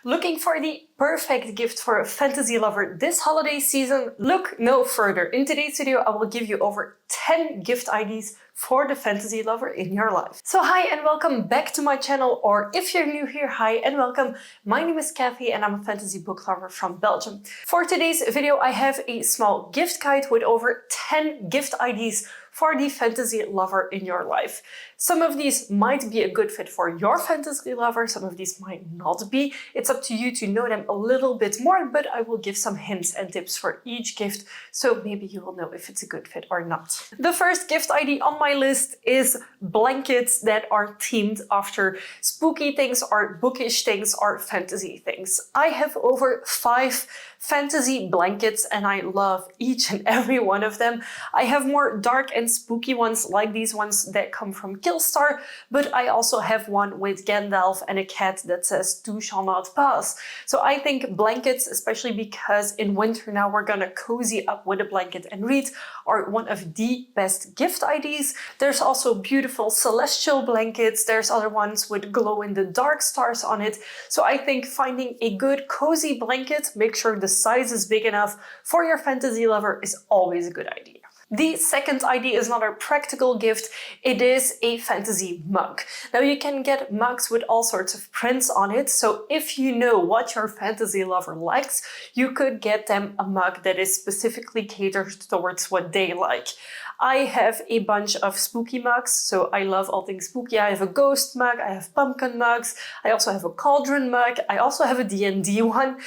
Looking for the perfect gift for a fantasy lover this holiday season? Look no further. In today's video, I will give you over 10 gift ideas for the fantasy lover in your life. So hi and welcome back to my channel, or if you're new here, hi and welcome. My name is Kathy and I'm a fantasy book lover from Belgium. For today's video, I have a small gift guide with over 10 gift ideas for the fantasy lover in your life. Some of these might be a good fit for your fantasy lover, some of these might not be. It's up to you to know them a little bit more, but I will give some hints and tips for each gift, so maybe you will know if it's a good fit or not. The first gift idea on my list is blankets that are themed after spooky things or bookish things or fantasy things. I have over 5 fantasy blankets and I love each and every one of them. I have more dark and spooky ones like these ones that come from Killstar, but I also have one with Gandalf and a cat that says "Tu shall not pass." So I think blankets, especially because in winter now we're gonna cozy up with a blanket and read, are one of the best gift ideas. There's also beautiful celestial blankets. There's other ones with glow-in-the-dark stars on it. So I think finding a good cozy blanket, make sure the size is big enough for your fantasy lover, is always a good idea. The second idea is another practical gift. It is a fantasy mug. Now you can get mugs with all sorts of prints on it, so if you know what your fantasy lover likes, you could get them a mug that is specifically catered towards what they like. I have a bunch of spooky mugs, so I love all things spooky. I have a ghost mug, I have pumpkin mugs, I also have a cauldron mug, I also have a D&D one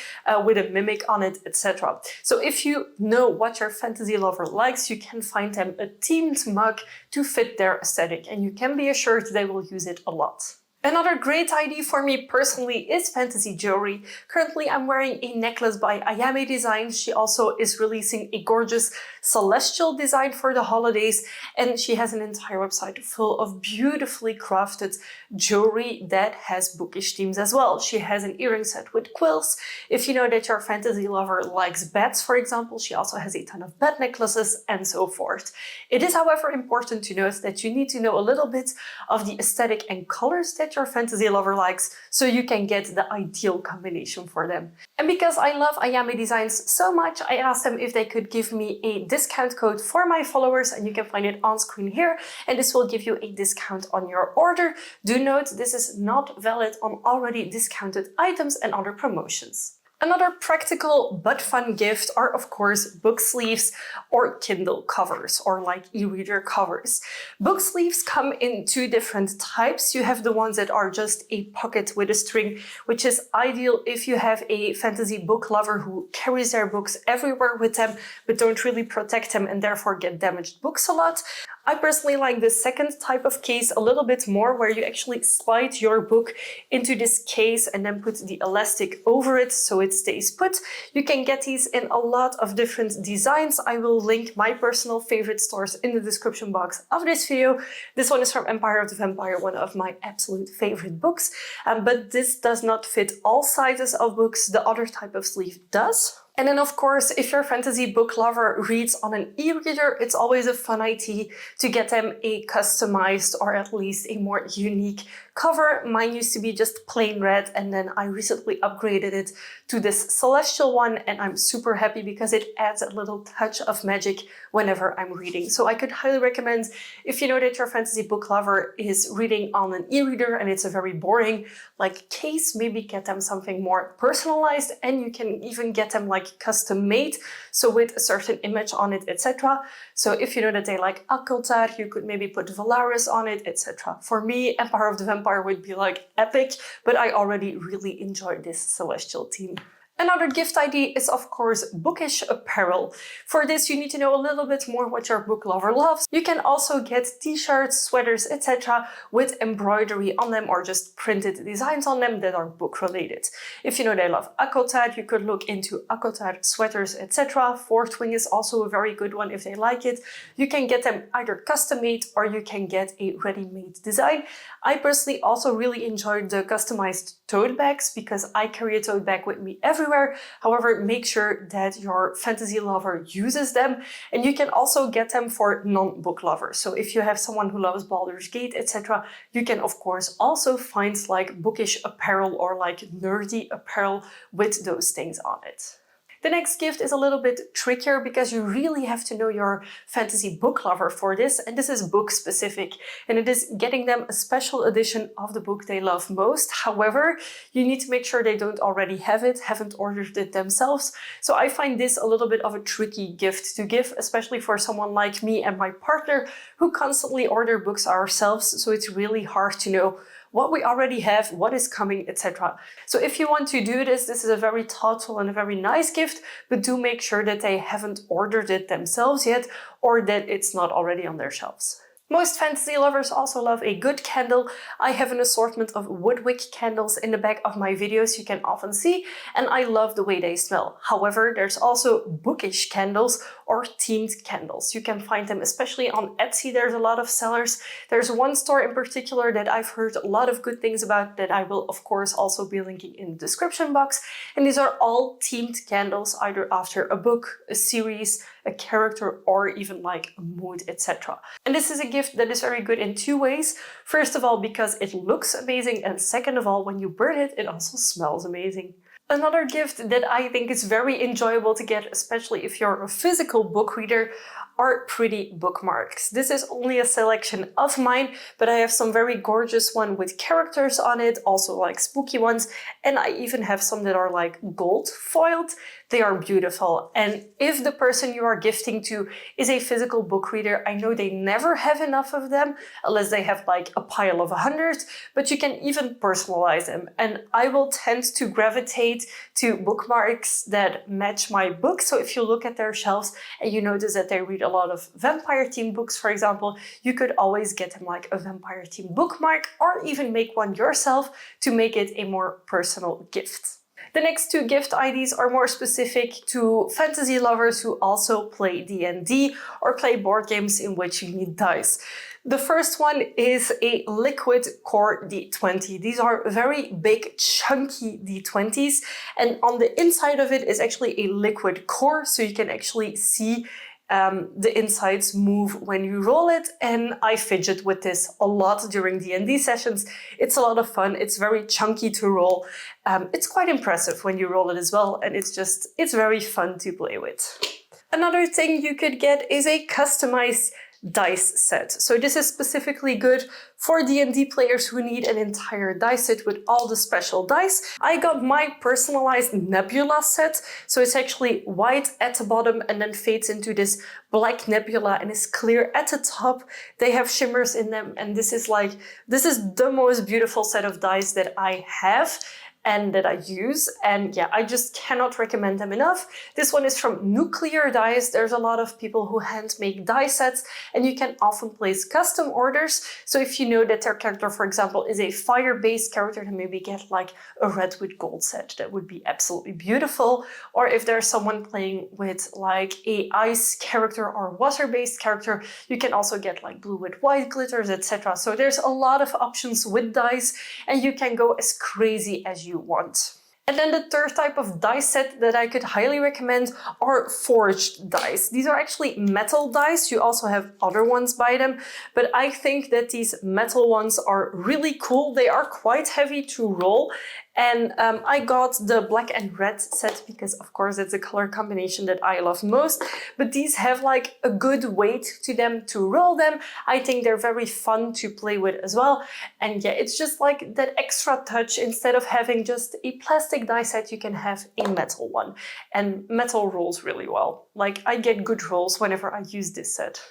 with a mimic on it, etc. So if you know what your fantasy lover likes, you can find them a themed mug to fit their aesthetic, and you can be assured they will use it a lot. Another great idea for me personally is fantasy jewelry. Currently I'm wearing a necklace by Ayame Designs. She also is releasing a gorgeous celestial design for the holidays, and she has an entire website full of beautifully crafted jewelry that has bookish themes as well. She has an earring set with quills. If you know that your fantasy lover likes bats, for example, she also has a ton of bat necklaces and so forth. It is, however, important to note that you need to know a little bit of the aesthetic and colors that your fantasy lover likes, so you can get the ideal combination for them. And because I love Ayame Designs so much, I asked them if they could give me a discount code for my followers, and you can find it on screen here, and this will give you a discount on your order. Do note this is not valid on already discounted items and other promotions. Another practical but fun gift are, of course, book sleeves or Kindle covers, or like e-reader covers. Book sleeves come in 2 different types. You have the ones that are just a pocket with a string, which is ideal if you have a fantasy book lover who carries their books everywhere with them, but don't really protect them and therefore get damaged books a lot. I personally like the second type of case a little bit more, where you actually slide your book into this case and then put the elastic over it so it stays put. You can get these in a lot of different designs. I will link my personal favorite stores in the description box of this video. This one is from Empire of the Vampire, one of my absolute favorite books, but this does not fit all sizes of books. The other type of sleeve does. And then, of course, if your fantasy book lover reads on an e-reader, it's always a fun idea to get them a customized, or at least a more unique cover. Mine used to be just plain red, and then I recently upgraded it to this celestial one, and I'm super happy because it adds a little touch of magic whenever I'm reading. So I could highly recommend, if you know that your fantasy book lover is reading on an e-reader and it's a very boring like case, maybe get them something more personalized, and you can even get them like custom made, so with a certain image on it, etc. So if you know that they like Akotar, you could maybe put Valaris on it, etc. For me, Empire of the Vampire would be like epic, but I already really enjoy this celestial theme. Another gift idea is, of course, bookish apparel. For this, you need to know a little bit more what your book lover loves. You can also get t-shirts, sweaters, etc. with embroidery on them, or just printed designs on them that are book related. If you know they love Akotar, you could look into Akotar sweaters, etc. Fourth Wing is also a very good one if they like it. You can get them either custom made or you can get a ready-made design. I personally also really enjoyed the customized tote bags because I carry a tote bag with me everywhere. However, make sure that your fantasy lover uses them, and you can also get them for non-book lovers. So if you have someone who loves Baldur's Gate, etc., you can of course also find like bookish apparel or like nerdy apparel with those things on it. The next gift is a little bit trickier because you really have to know your fantasy book lover for this, and this is book specific, and it is getting them a special edition of the book they love most. However, you need to make sure they don't already have it, haven't ordered it themselves. So I find this a little bit of a tricky gift to give, especially for someone like me and my partner who constantly order books ourselves, so it's really hard to know what we already have, what is coming, etc. So if you want to do this, this is a very thoughtful and a very nice gift, but do make sure that they haven't ordered it themselves yet or that it's not already on their shelves. Most fantasy lovers also love a good candle. I have an assortment of woodwick candles in the back of my videos you can often see, and I love the way they smell. However, there's also bookish candles or themed candles. You can find them especially on Etsy. There's a lot of sellers. There's one store in particular that I've heard a lot of good things about that I will of course also be linking in the description box. And these are all themed candles, either after a book, a series, a character, or even like a mood, etc. And this is a gift that is very good in two ways. First of all, because it looks amazing, and second of all, when you burn it, it also smells amazing. Another gift that I think is very enjoyable to get, especially if you're a physical book reader, are pretty bookmarks. This is only a selection of mine, but I have some very gorgeous ones with characters on it, also like spooky ones, and I even have some that are like gold foiled. They are beautiful, and if the person you are gifting to is a physical book reader, I know they never have enough of them unless they have like a pile of 100, but you can even personalize them, and I will tend to gravitate to bookmarks that match my book. So if you look at their shelves and you notice that they read a lot of vampire themed books, for example, you could always get them like a vampire themed bookmark or even make one yourself to make it a more personal gift. The next two gift ideas are more specific to fantasy lovers who also play D&D or play board games in which you need dice. The first one is a liquid core D20. These are very big, chunky D20s, and on the inside of it is actually a liquid core, so you can actually see the insides move when you roll it, and I fidget with this a lot during D&D sessions. It's a lot of fun. It's very chunky to roll. It's quite impressive when you roll it as well, and it's very fun to play with. Another thing you could get is a customized dice set. So this is specifically good for D&D players who need an entire dice set with all the special dice. I got my personalized nebula set. So it's actually white at the bottom and then fades into this black nebula and is clear at the top. They have shimmers in them, and this is the most beautiful set of dice that I have and that I use, and yeah, I just cannot recommend them enough. This one is from Nuclear Dice. There's a lot of people who hand make die sets, and you can often place custom orders. So if you know that their character, for example, is a fire-based character, then maybe get like a red with gold set. That would be absolutely beautiful. Or if there's someone playing with like a ice character or water-based character, you can also get like blue with white glitters, etc. So there's a lot of options with dice, and you can go as crazy as you want. And then the third type of dice set that I could highly recommend are forged dice. These are actually metal dice. You also have other ones by them, but I think that these metal ones are really cool. They are quite heavy to roll. And I got the black and red set because, of course, it's a color combination that I love most. But these have like a good weight to them to roll them. I think they're very fun to play with as well. And yeah, it's just like that extra touch. Instead of having just a plastic die set, you can have a metal one. And metal rolls really well. Like, I get good rolls whenever I use this set.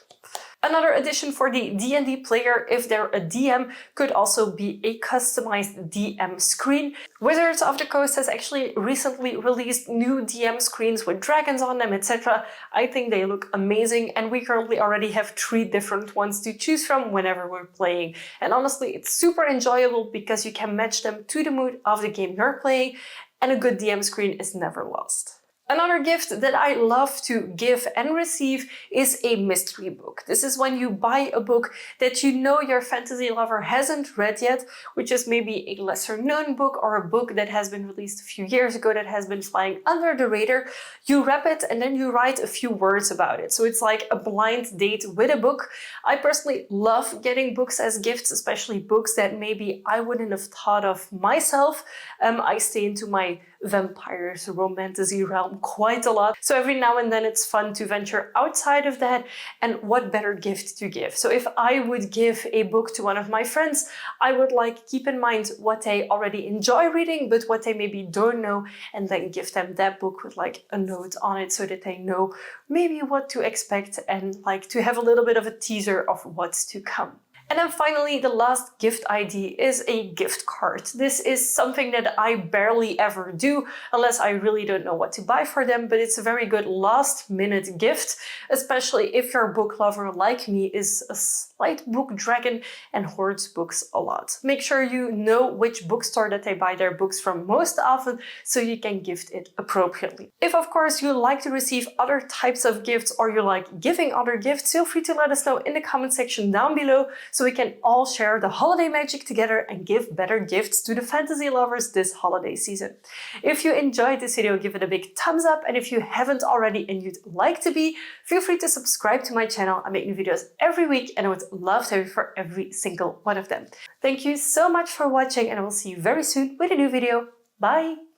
Another addition for the D&D player, if they're a DM, could also be a customized DM screen. Wizards of the Coast has actually recently released new DM screens with dragons on them, etc. I think they look amazing, and we currently already have 3 different ones to choose from whenever we're playing. And honestly, it's super enjoyable because you can match them to the mood of the game you're playing, and a good DM screen is never lost. Another gift that I love to give and receive is a mystery book. This is when you buy a book that you know your fantasy lover hasn't read yet, which is maybe a lesser known book or a book that has been released a few years ago that has been flying under the radar. You wrap it and then you write a few words about it. So it's like a blind date with a book. I personally love getting books as gifts, especially books that maybe I wouldn't have thought of myself. I stay into my vampires, romantasy realm quite a lot. So every now and then it's fun to venture outside of that, and what better gift to give. So if I would give a book to one of my friends, I would keep in mind what they already enjoy reading, but what they maybe don't know, and then give them that book with a note on it so that they know maybe what to expect and to have a little bit of a teaser of what's to come. And then finally, the last gift idea is a gift card. This is something that I barely ever do unless I really don't know what to buy for them, but it's a very good last minute gift, especially if your book lover like me is a slight book dragon and hoards books a lot. Make sure you know which bookstore that they buy their books from most often so you can gift it appropriately. If of course you like to receive other types of gifts or you like giving other gifts, feel free to let us know in the comment section down below, so we can all share the holiday magic together and give better gifts to the fantasy lovers this holiday season. If you enjoyed this video, give it a big thumbs up, and if you haven't already and you'd like to be, feel free to subscribe to my channel. I make new videos every week and I would love to have you for every single one of them. Thank you so much for watching, and I will see you very soon with a new video. Bye!